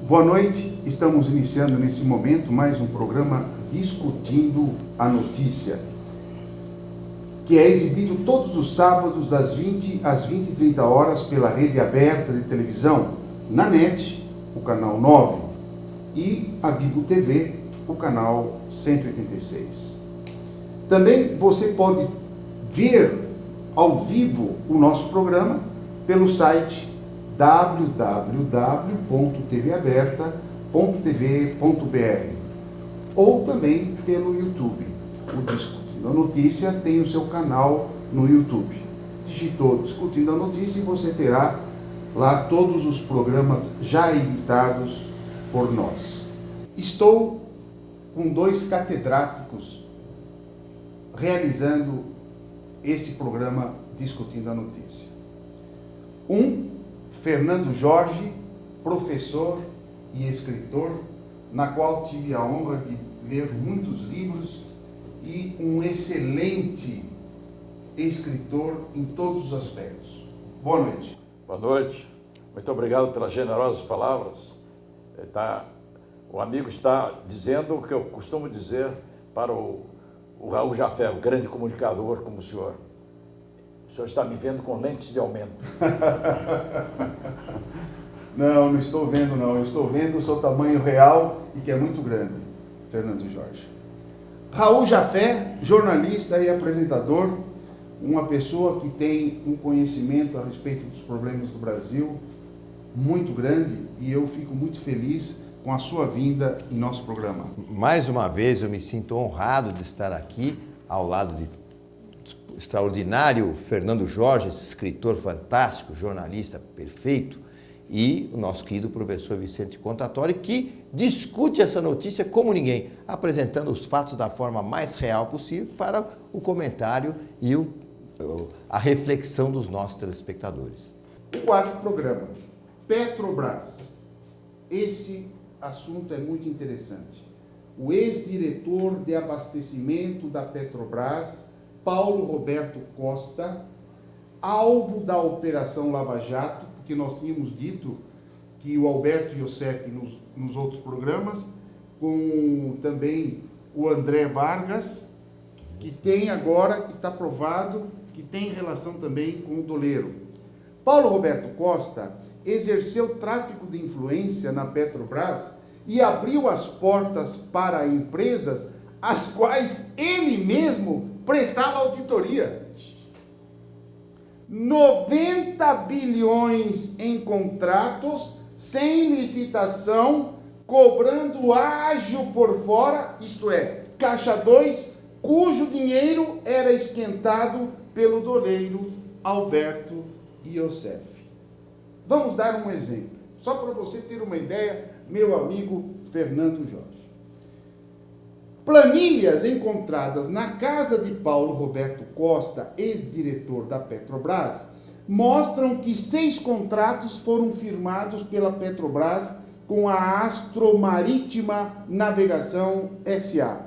Boa noite, estamos iniciando nesse momento mais um programa Discutindo a Notícia, que é exibido todos os sábados das 20 às 20h30 horas pela rede aberta de televisão, na NET, o canal 9, e a Vivo TV, o canal 186. Também você pode ver ao vivo o nosso programa pelo site www.tvaberta.tv.br ou também pelo YouTube. O Discutindo a Notícia tem o seu canal no YouTube. Digitou Discutindo a Notícia e você terá lá todos os programas já editados por nós. Estou com dois catedráticos realizando esse programa Discutindo a Notícia. Fernando Jorge, professor e escritor, na qual tive a honra de ler muitos livros e um excelente escritor em todos os aspectos. Boa noite. Boa noite. Muito obrigado pelas generosas palavras. O amigo está dizendo o que eu costumo dizer para o Raul Jafé, o grande comunicador como o senhor. O senhor está me vendo com lentes de aumento. Não estou vendo não. Eu estou vendo o seu tamanho real e que é muito grande, Fernando Jorge. Raul Jafé, jornalista e apresentador, uma pessoa que tem um conhecimento a respeito dos problemas do Brasil muito grande, e eu fico muito feliz com a sua vinda em nosso programa. Mais uma vez eu me sinto honrado de estar aqui ao lado de extraordinário Fernando Jorge, esse escritor fantástico, jornalista perfeito, e o nosso querido professor Vicente Contatori, que discute essa notícia como ninguém, apresentando os fatos da forma mais real possível para o comentário e a reflexão dos nossos telespectadores. O quarto programa, Petrobras. Esse assunto é muito interessante. O ex-diretor de abastecimento da Petrobras, Paulo Roberto Costa, alvo da Operação Lava Jato, porque nós tínhamos dito que o Alberto Iosef nos outros programas, com também o André Vargas, que tem agora, que está provado, que tem relação também com o doleiro. Paulo Roberto Costa exerceu tráfico de influência na Petrobras e abriu as portas para empresas às quais ele mesmo prestava auditoria. 90 bilhões em contratos, sem licitação, cobrando ágio por fora, isto é, caixa 2, cujo dinheiro era esquentado pelo doleiro Alberto Iosef. Vamos dar um exemplo, só para você ter uma ideia, meu amigo Fernando Jorge. Planilhas encontradas na casa de Paulo Roberto Costa, ex-diretor da Petrobras, mostram que 6 contratos foram firmados pela Petrobras com a Astro Marítima Navegação S.A.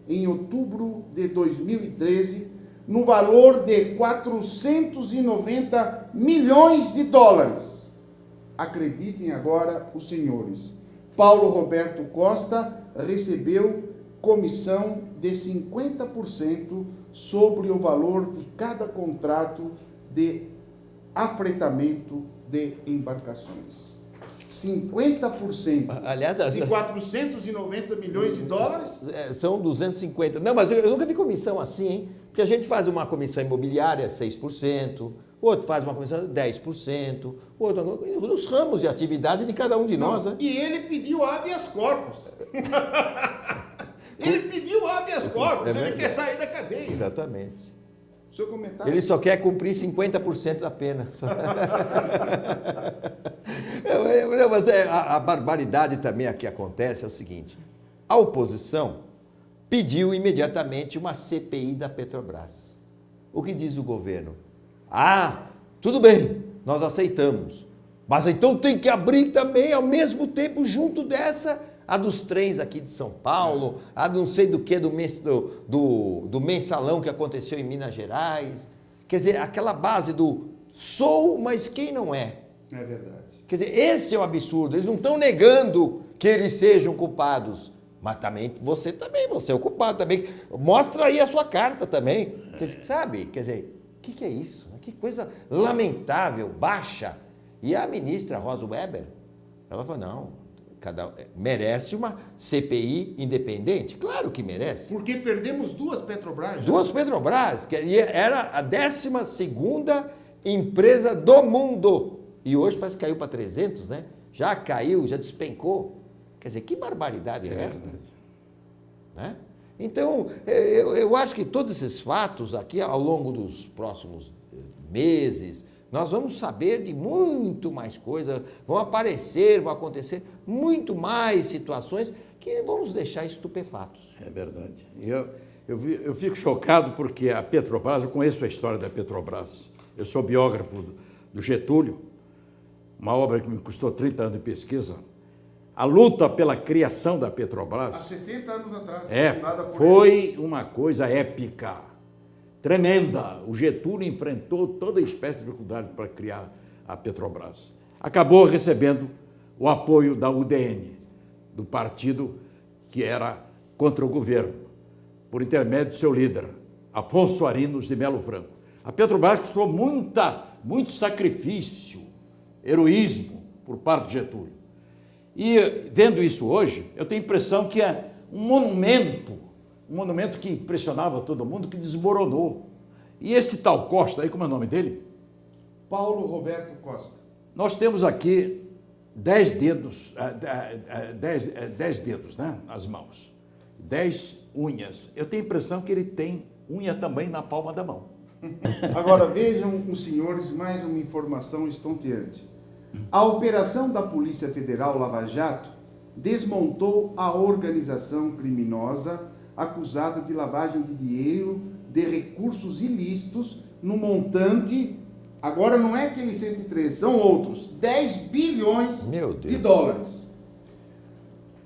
em outubro de 2013, no valor de 490 milhões de dólares. Acreditem agora os senhores, Paulo Roberto Costa recebeu comissão de 50% sobre o valor de cada contrato de afretamento de embarcações. 50%. Aliás, de 490 milhões de dólares? São 250. Não, mas eu nunca vi comissão assim, hein? Porque a gente faz uma comissão imobiliária 6%, o outro faz uma comissão 10%, o outro nos ramos de atividade de cada um de nós, né? E ele pediu habeas corpus. Ele pediu habeas corpus, ele quer sair da cadeia. Exatamente. Seu comentário? Ele só quer cumprir 50% da pena. Mas a barbaridade também aqui acontece é o seguinte: a oposição pediu imediatamente uma CPI da Petrobras. O que diz o governo? Ah, tudo bem, nós aceitamos, mas então tem que abrir também ao mesmo tempo junto dessa a dos trens aqui de São Paulo, a não sei do que, do mensalão que aconteceu em Minas Gerais. Quer dizer, aquela base do sou, mas quem não é. É verdade. Quer dizer, esse é o absurdo. Eles não estão negando que eles sejam culpados. Mas também, você é o culpado também. Mostra aí a sua carta também. Sabe? Quer dizer, o que é isso? Que coisa lamentável, baixa. E a ministra Rosa Weber, ela falou, não, merece uma CPI independente. Claro que merece. Porque perdemos duas Petrobras. Duas Petrobras, que era a 12ª empresa do mundo. E hoje parece que caiu para 300, né? Já caiu, já despencou. Quer dizer, que barbaridade é esta? Né? Então, eu acho que todos esses fatos aqui, ao longo dos próximos meses, nós vamos saber de muito mais coisas, vão aparecer, vão acontecer muito mais situações que vão nos deixar estupefatos. É verdade. Eu fico chocado porque a Petrobras, eu conheço a história da Petrobras, eu sou biógrafo do Getúlio, uma obra que me custou 30 anos de pesquisa. A luta pela criação da Petrobras... Há 60 anos atrás. Foi uma coisa épica, tremenda. O Getúlio enfrentou toda espécie de dificuldade para criar a Petrobras. Acabou recebendo o apoio da UDN, do partido que era contra o governo, por intermédio de seu líder, Afonso Arinos de Melo Franco. A Petrobras custou muito sacrifício, heroísmo por parte de Getúlio. E vendo isso hoje, eu tenho a impressão que é um monumento que impressionava todo mundo, que desmoronou. E esse tal Costa, aí como é o nome dele? Paulo Roberto Costa. Nós temos aqui 10 dedos, 10 dedos, né, nas mãos, 10 unhas. Eu tenho a impressão que ele tem unha também na palma da mão. Agora vejam os senhores mais uma informação estonteante. A operação da Polícia Federal Lava Jato desmontou a organização criminosa acusada de lavagem de dinheiro de recursos ilícitos no montante, agora não é aqueles 103, são outros, 10 bilhões de dólares.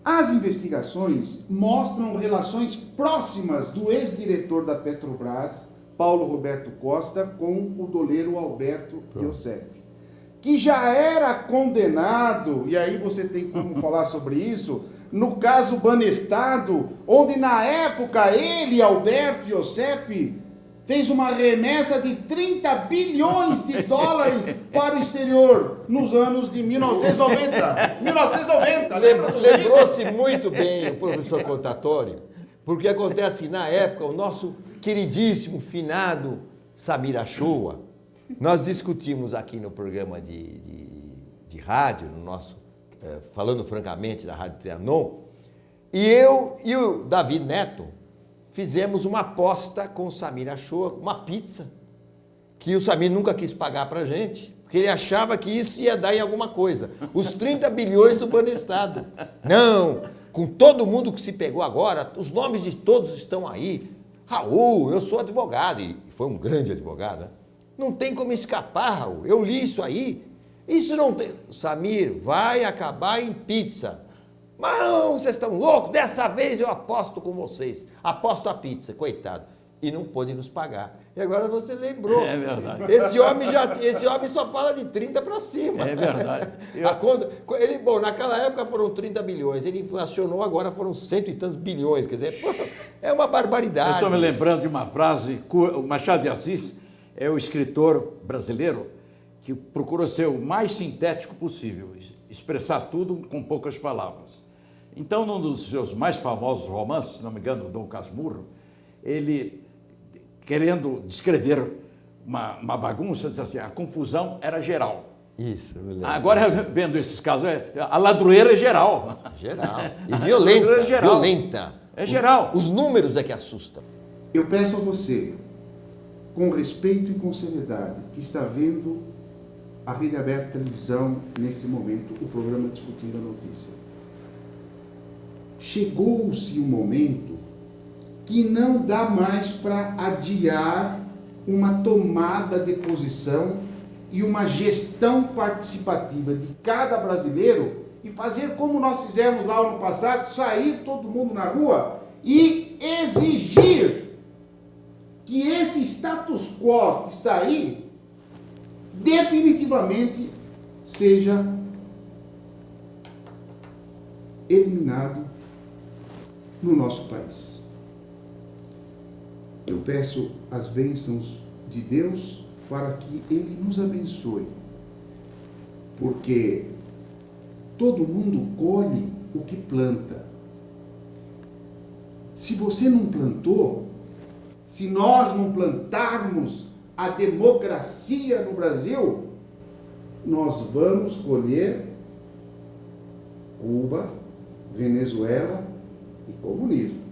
As investigações mostram relações próximas do ex-diretor da Petrobras, Paulo Roberto Costa, com o doleiro Alberto Iosef, que já era condenado, e aí você tem como falar sobre isso, no caso Banestado, onde na época ele, Alberto Iosef, fez uma remessa de 30 bilhões de dólares para o exterior nos anos de 1990. 1990, Lembrou-se muito bem o professor Contatório, porque acontece na época, o nosso queridíssimo, finado Samir Achoa, nós discutimos aqui no programa de rádio, no nosso, falando francamente da Rádio Trianon, e eu e o Davi Neto fizemos uma aposta com o Samir Achoa, uma pizza, que o Samir nunca quis pagar para a gente, porque ele achava que isso ia dar em alguma coisa. Os 30 bilhões do Banestado. Não, com todo mundo que se pegou agora, os nomes de todos estão aí. Raul, eu sou advogado, e foi um grande advogado, né? Não tem como escapar, Raul. Eu li isso aí. Isso não tem... Samir, vai acabar em pizza. Mas não, vocês estão loucos? Dessa vez eu aposto com vocês. Aposto a pizza, coitado. E não pôde nos pagar. E agora você lembrou. É verdade. Esse homem só fala de 30 para cima. É verdade. Bom, naquela época foram 30 bilhões. Ele inflacionou, agora foram 100 e tantos bilhões. Quer dizer, é uma barbaridade. Eu estou me lembrando de uma frase, o Machado de Assis é o escritor brasileiro que procurou ser o mais sintético possível, expressar tudo com poucas palavras. Então, num dos seus mais famosos romances, se não me engano, Dom Casmurro, ele, querendo descrever uma bagunça, diz assim, a confusão era geral. Isso, eu me lembro. Agora, vendo esses casos, a ladroeira é geral. Geral. E violenta. Geral. Violenta. É geral. Os números é que assustam. Eu peço a você, com respeito e com seriedade, que está vendo a Rede Aberta Televisão, nesse momento, o programa Discutindo a Notícia. Chegou-se um momento que não dá mais para adiar uma tomada de posição e uma gestão participativa de cada brasileiro e fazer como nós fizemos lá no passado, sair todo mundo na rua e exigir que esse status quo que está aí definitivamente seja eliminado no nosso país. Eu peço as bênçãos de Deus para que Ele nos abençoe, porque todo mundo colhe o que planta. Se você não plantou, se nós não plantarmos a democracia no Brasil, nós vamos colher Cuba, Venezuela e comunismo.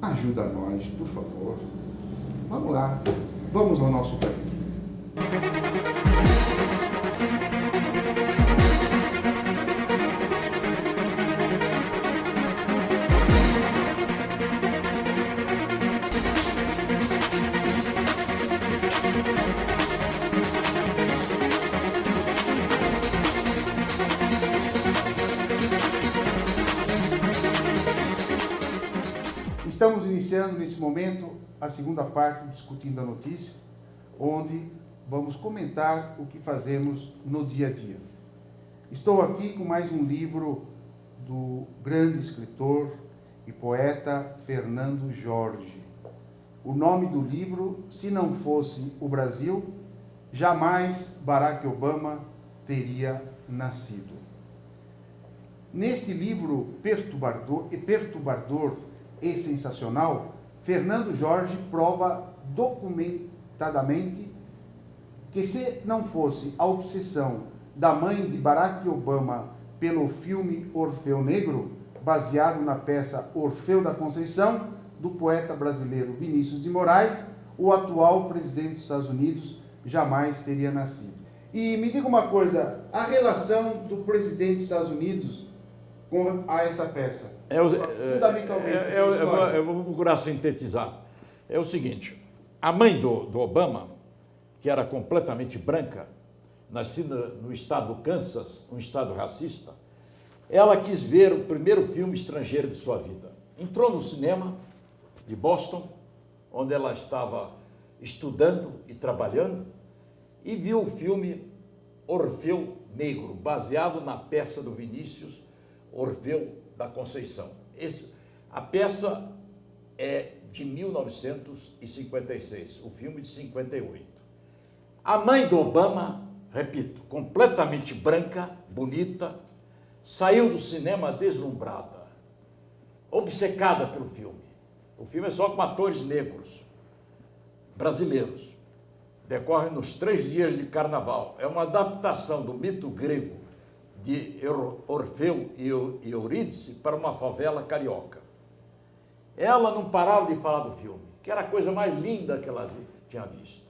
Ajuda nós, por favor. Vamos lá, vamos ao nosso país. Estamos iniciando nesse momento a segunda parte do Discutindo a Notícia, onde vamos comentar o que fazemos no dia a dia. Estou aqui com mais um livro do grande escritor e poeta Fernando Jorge. O nome do livro, Se Não Fosse o Brasil, jamais Barack Obama teria nascido. Neste livro perturbador e sensacional, Fernando Jorge prova documentadamente que, se não fosse a obsessão da mãe de Barack Obama pelo filme Orfeu Negro, baseado na peça Orfeu da Conceição, do poeta brasileiro Vinícius de Moraes, o atual presidente dos Estados Unidos jamais teria nascido. E me diga uma coisa, a relação do presidente dos Estados Unidos com essa peça? Fundamentalmente, eu vou procurar sintetizar. É o seguinte, a mãe do Obama, que era completamente branca, nascida no estado do Kansas, um estado racista, ela quis ver o primeiro filme estrangeiro de sua vida. Entrou no cinema de Boston, onde ela estava estudando e trabalhando, e viu o filme Orfeu Negro, baseado na peça do Vinícius Orfeu da Conceição. A peça é de 1956, o filme de 58. A mãe do Obama, repito, completamente branca, bonita, saiu do cinema deslumbrada, obcecada pelo filme. O filme é só com atores negros, brasileiros. Decorre nos 3 dias de carnaval. É uma adaptação do mito grego de Orfeu e Eurídice para uma favela carioca. Ela não parava de falar do filme, que era a coisa mais linda que ela tinha visto.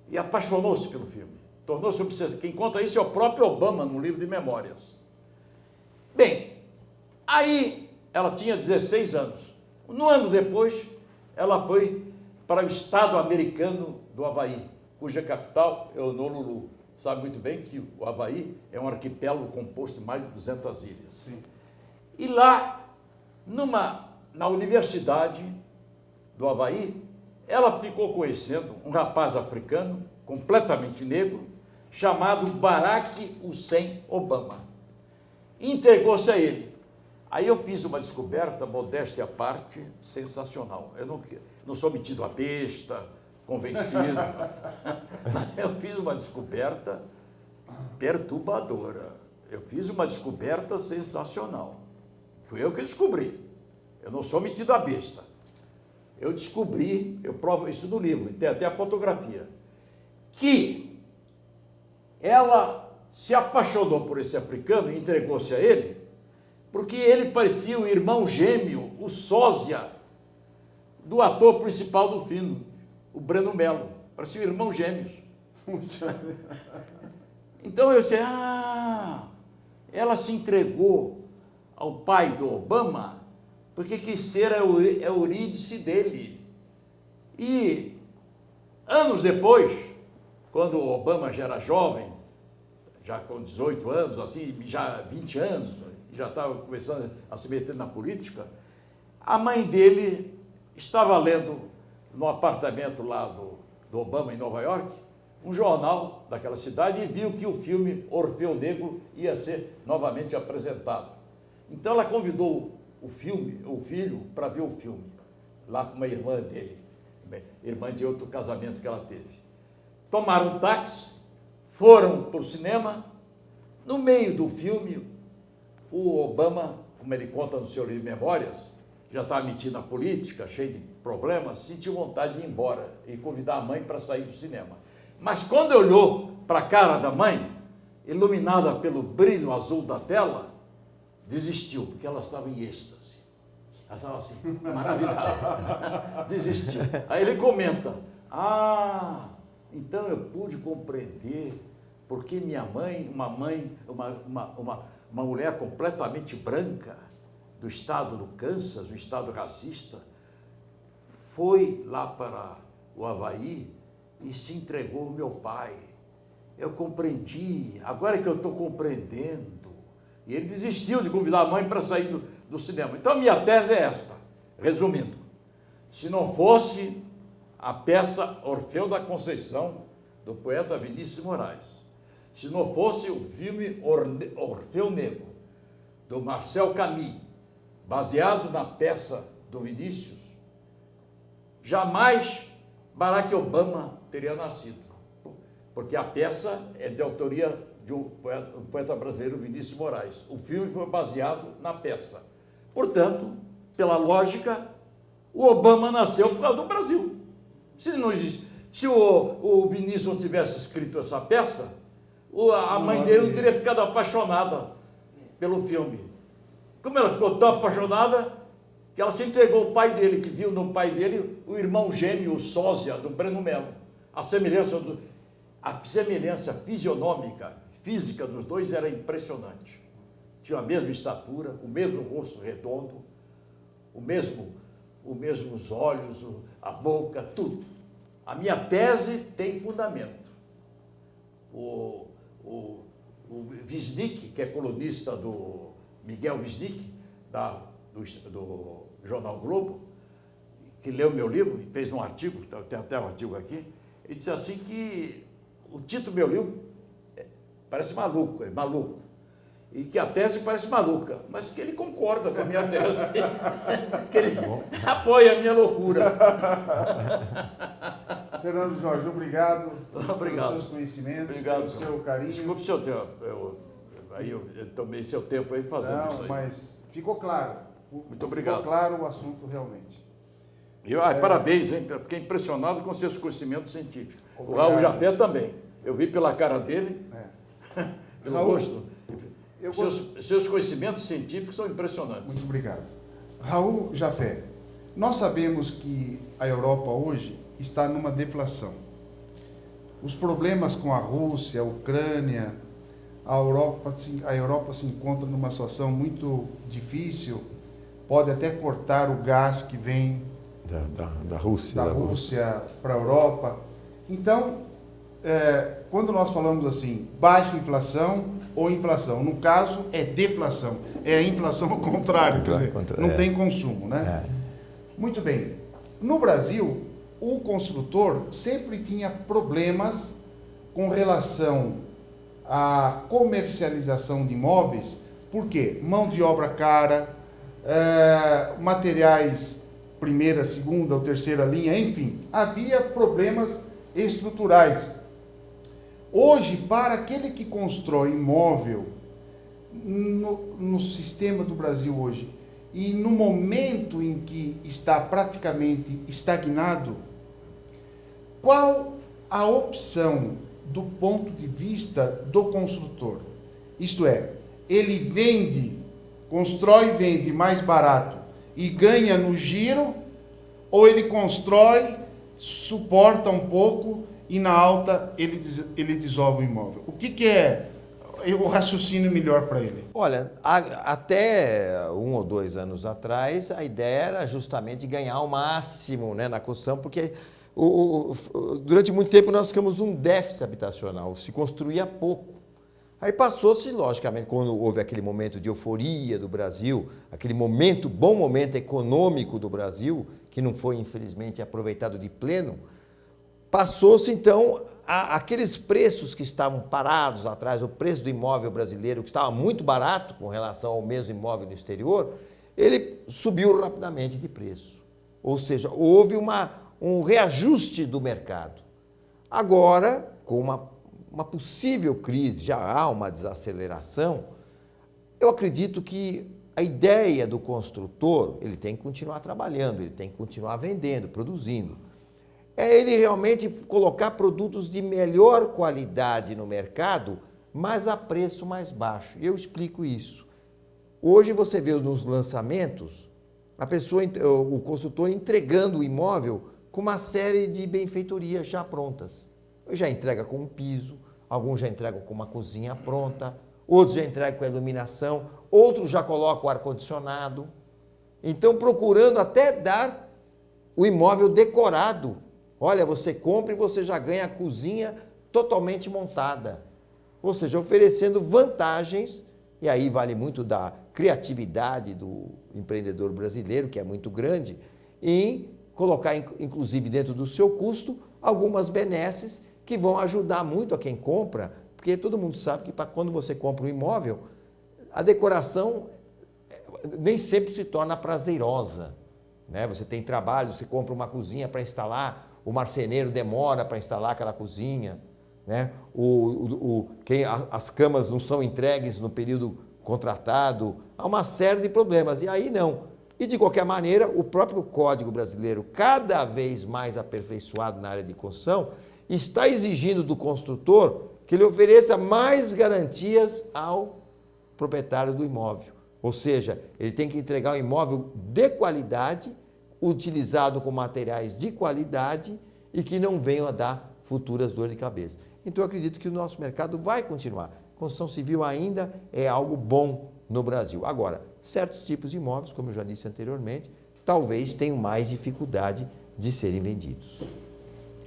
E apaixonou-se pelo filme. Tornou-se obsessiva. Quem conta isso é o próprio Obama, no livro de memórias. Bem, aí ela tinha 16 anos. Um ano depois, ela foi para o estado americano do Havaí, cuja capital é Honolulu. Sabe muito bem que o Havaí é um arquipélago composto de mais de 200 ilhas. Sim. E lá, na Universidade do Havaí, ela ficou conhecendo um rapaz africano, completamente negro, chamado Barack Hussein Obama. E entregou-se a ele. Aí eu fiz uma descoberta, modéstia à parte, sensacional. Eu não sou metido a besta, convencido. Mas eu fiz uma descoberta perturbadora. Eu fiz uma descoberta sensacional. Fui eu que descobri. Eu não sou metido a besta. Eu descobri, eu provo isso no livro, tem até a fotografia, que ela se apaixonou por esse africano e entregou-se a ele, porque ele parecia o irmão gêmeo, o sósia, do ator principal do filme, o Breno Mello. Parecia o irmão gêmeos. Então eu disse, ela se entregou ao pai do Obama porque quis ser a Eurídice dele. E anos depois, quando o Obama já era jovem, já com 18 anos, assim, já 20 anos, já estava começando a se meter na política, a mãe dele estava lendo no apartamento lá do Obama, em Nova York, um jornal daquela cidade e viu que o filme Orfeu Negro ia ser novamente apresentado. Então ela convidou o filho, para ver o filme, lá com uma irmã dele, irmã de outro casamento que ela teve. Tomaram um táxi, foram para o cinema. No meio do filme, o Obama, como ele conta no seu livro Memórias, já estava metido na política, cheio de problemas, sentiu vontade de ir embora e convidar a mãe para sair do cinema. Mas quando olhou para a cara da mãe, iluminada pelo brilho azul da tela, desistiu, porque ela estava em êxtase. Ela estava assim, maravilhada. Desistiu. Aí ele comenta, então eu pude compreender porque minha mãe, uma mulher completamente branca, do estado do Kansas, um estado racista, foi lá para o Havaí e se entregou ao meu pai. Eu compreendi, agora é que eu estou compreendendo. E ele desistiu de convidar a mãe para sair do cinema. Então, a minha tese é esta, resumindo. Se não fosse a peça Orfeu da Conceição, do poeta Vinícius Moraes, se não fosse o filme Orfeu Negro, do Marcel Camus, baseado na peça do Vinícius, jamais Barack Obama teria nascido, porque a peça é de autoria de um poeta brasileiro, Vinícius Moraes. O filme foi baseado na peça. Portanto, pela lógica, o Obama nasceu por causa do Brasil. Se o Vinícius não tivesse escrito essa peça, a mãe dele não teria ficado apaixonada pelo filme. Como ela ficou tão apaixonada, que ela se entregou ao pai dele, que viu no pai dele o irmão gêmeo, o sósia do Breno Melo. A semelhança fisionômica, física dos dois era impressionante. Tinha a mesma estatura, o mesmo rosto redondo, os mesmos olhos, a boca, tudo. A minha tese tem fundamento. O Wisnik, que é colunista do Miguel Wisnik, do Jornal Globo, que leu meu livro e fez um artigo, tem até um artigo aqui, ele disse assim que o título do meu livro parece maluco, é maluco, e que a tese parece maluca, mas que ele concorda com a minha tese, que ele apoia a minha loucura. Fernando Jorge, obrigado, obrigado pelos seus conhecimentos, obrigado, pelo seu carinho. Desculpe se eu tomei seu tempo aí fazendo isso aí. Mas ficou claro. Muito obrigado. Ficou claro o assunto realmente. Parabéns, hein? Fiquei impressionado com seus conhecimentos científicos. Obrigado. O Raul Jafé também. Eu vi pela cara dele, pelo Raul, rosto. Seus conhecimentos científicos são impressionantes. Muito obrigado. Raul Jafé, nós sabemos que a Europa hoje está numa deflação. Os problemas com a Rússia, a Ucrânia, a Europa se encontra numa situação muito difícil, pode até cortar o gás que vem da Rússia para a Europa. Então, quando nós falamos assim, baixa inflação ou inflação, no caso é deflação, é a inflação ao contrário, quer dizer, não tem consumo, né? Muito bem. No Brasil, o construtor sempre tinha problemas com relação à comercialização de imóveis. Por quê? Mão de obra cara, materiais primeira, segunda ou terceira linha, enfim, havia problemas estruturais. Hoje, para aquele que constrói imóvel no sistema do Brasil hoje, e no momento em que está praticamente estagnado, qual a opção do ponto de vista do construtor? Isto é, ele constrói e vende mais barato e ganha no giro, ou ele constrói, suporta um pouco e na alta ele dissolve o imóvel? O que é o raciocínio melhor para ele? Olha, até 1 ou 2 anos atrás, a ideia era justamente ganhar o máximo, né, na construção, porque durante muito tempo nós ficamos um déficit habitacional, se construía pouco. Aí passou-se, logicamente, quando houve aquele momento de euforia do Brasil, aquele bom momento econômico do Brasil, que não foi, infelizmente, aproveitado de pleno, passou-se então aqueles preços que estavam parados atrás, o preço do imóvel brasileiro, que estava muito barato com relação ao mesmo imóvel no exterior, ele subiu rapidamente de preço. Ou seja, houve um reajuste do mercado. Agora, com uma possível crise, já há uma desaceleração, eu acredito que a ideia do construtor, ele tem que continuar trabalhando, ele tem que continuar vendendo, produzindo. É ele realmente colocar produtos de melhor qualidade no mercado, mas a preço mais baixo. E eu explico isso. Hoje você vê nos lançamentos, o construtor entregando o imóvel com uma série de benfeitorias já prontas. Já entrega com um piso, alguns já entregam com uma cozinha pronta, outros já entregam com a iluminação, outros já colocam o ar-condicionado. Então, procurando até dar o imóvel decorado. Olha, você compra e você já ganha a cozinha totalmente montada. Ou seja, oferecendo vantagens, e aí vale muito da criatividade do empreendedor brasileiro, que é muito grande, em colocar, inclusive, dentro do seu custo, algumas benesses que vão ajudar muito a quem compra, porque todo mundo sabe que quando você compra um imóvel, a decoração nem sempre se torna prazerosa, né? Você tem trabalho, você compra uma cozinha para instalar, o marceneiro demora para instalar aquela cozinha, né? As camas não são entregues no período contratado, há uma série de problemas, e aí não. E de qualquer maneira, o próprio Código Brasileiro, cada vez mais aperfeiçoado na área de construção, está exigindo do construtor que ele ofereça mais garantias ao proprietário do imóvel. Ou seja, ele tem que entregar um imóvel de qualidade, utilizado com materiais de qualidade e que não venham a dar futuras dores de cabeça. Então eu acredito que o nosso mercado vai continuar. Construção civil ainda é algo bom no Brasil. Agora, certos tipos de imóveis, como eu já disse anteriormente, talvez tenham mais dificuldade de serem vendidos.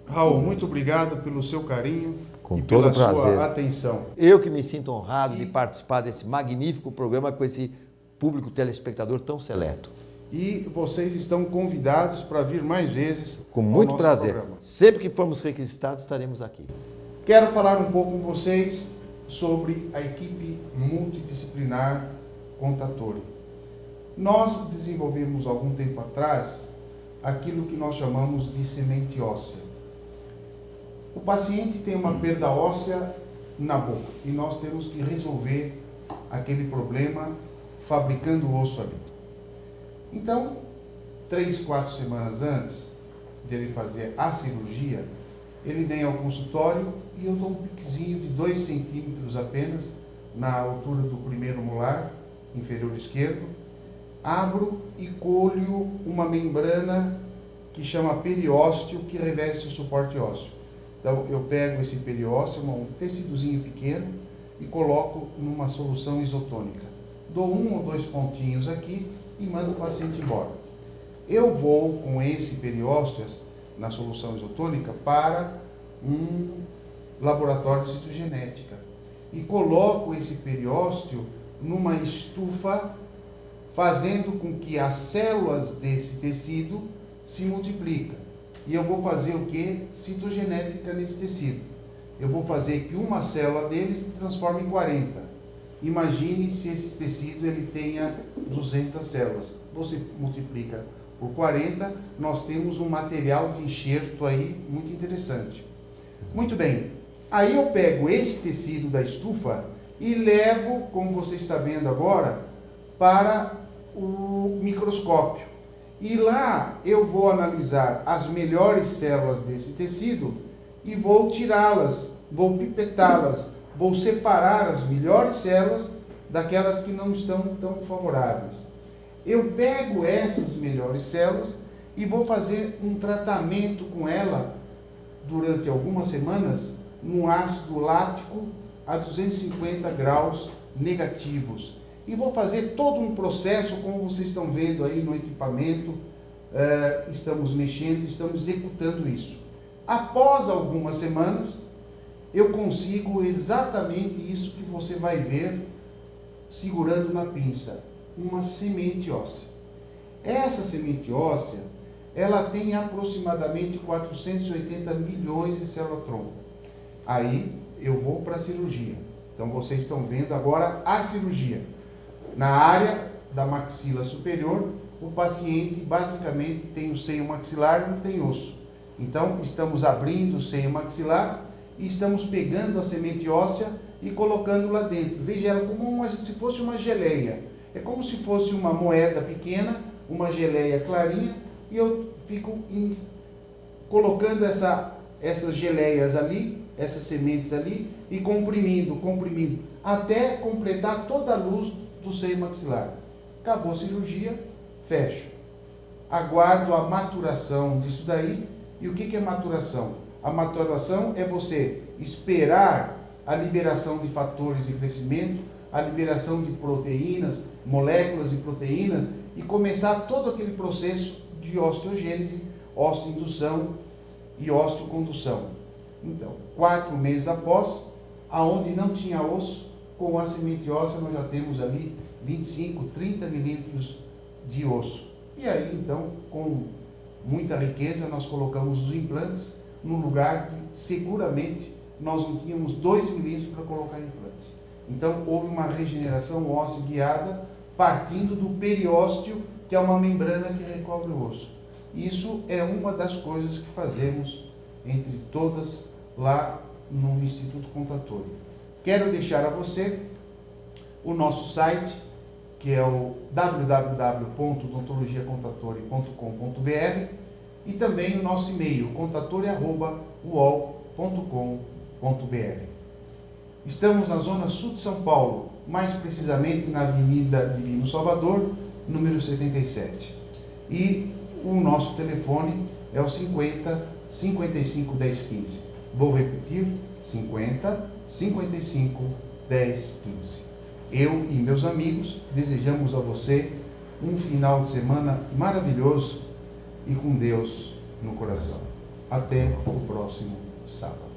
Raul, muito obrigado pelo seu carinho com e todo pela prazer. sua atenção. Eu que me sinto honrado de participar desse magnífico programa com esse público telespectador tão seleto. E vocês estão convidados para vir mais vezes. Com muito ao nosso prazer. programa. Sempre que formos requisitados, estaremos aqui. Quero falar um pouco com vocês sobre a equipe multidisciplinar Contatori. Nós desenvolvemos algum tempo atrás aquilo que nós chamamos de semente óssea. O paciente tem uma perda óssea na boca e nós temos que resolver aquele problema fabricando o osso ali. Então, 3, 4 semanas antes dele fazer a cirurgia, ele vem ao consultório e eu dou um piquezinho de 2 centímetros apenas na altura do primeiro molar inferior esquerdo, abro e colho uma membrana que chama periósteo, que reveste o suporte ósseo. Então eu pego esse periósteo, um tecidozinho pequeno, e coloco numa solução isotônica. Dou 1 ou 2 pontinhos aqui e mando o paciente embora. Eu vou com esse periósteo na solução isotônica para um laboratório de citogenética e coloco esse periósteo numa estufa, fazendo com que as células desse tecido se multipliquem. E eu vou fazer o que? Citogenética nesse tecido. Eu vou fazer que uma célula dele se transforme em 40. Imagine se esse tecido ele tenha 200 células. Você multiplica por 40, nós temos um material de enxerto aí muito interessante. Muito bem, aí eu pego esse tecido da estufa e levo, como você está vendo agora, para o microscópio. E lá eu vou analisar as melhores células desse tecido e vou tirá-las, vou pipetá-las, vou separar as melhores células daquelas que não estão tão favoráveis. Eu pego essas melhores células e vou fazer um tratamento com ela durante algumas semanas num ácido lático a 250 graus negativos. E vou fazer todo um processo, como vocês estão vendo aí no equipamento, estamos mexendo, estamos executando isso. Após algumas semanas, eu consigo exatamente isso que você vai ver segurando na pinça, uma semente óssea. Essa semente óssea, ela tem aproximadamente 480 milhões de célula-tronco. Aí eu vou para a cirurgia. Então vocês estão vendo agora a cirurgia. Na área da maxila superior, o paciente basicamente tem o seio maxilar, não tem osso. Então estamos abrindo o seio maxilar e estamos pegando a semente óssea e colocando lá dentro. Veja ela como se fosse uma geleia. É como se fosse uma moeda pequena, uma geleia clarinha, e eu fico colocando essas geleias ali, essas sementes ali, e comprimindo, até completar toda a luz do seio maxilar. Acabou a cirurgia, fecho. Aguardo a maturação disso daí. E o que é maturação? A maturação é você esperar a liberação de fatores de crescimento, a liberação de proteínas, moléculas de proteínas, e começar todo aquele processo de osteogênese, osteoindução e osteocondução. Então, 4 meses após, aonde não tinha osso, com a semente óssea nós já temos ali 25, 30 milímetros de osso. E aí, então, com muita riqueza, nós colocamos os implantes num lugar que seguramente nós não tínhamos 2 milímetros para colocar implante. Então, houve uma regeneração óssea guiada, partindo do periósteo, que é uma membrana que recobre o osso. Isso é uma das coisas que fazemos, entre todas, lá no Instituto Contatori. Quero deixar a você o nosso site, que é o www.odontologiacontatori.com.br, e também o nosso e-mail, contatori@uol.com.br. Estamos na zona sul de São Paulo, mais precisamente na Avenida Divino Salvador, número 77. E o nosso telefone é o 50 55 10 15. Vou repetir, 50 55 10 15. Eu e meus amigos desejamos a você um final de semana maravilhoso e com Deus no coração. Até o próximo sábado.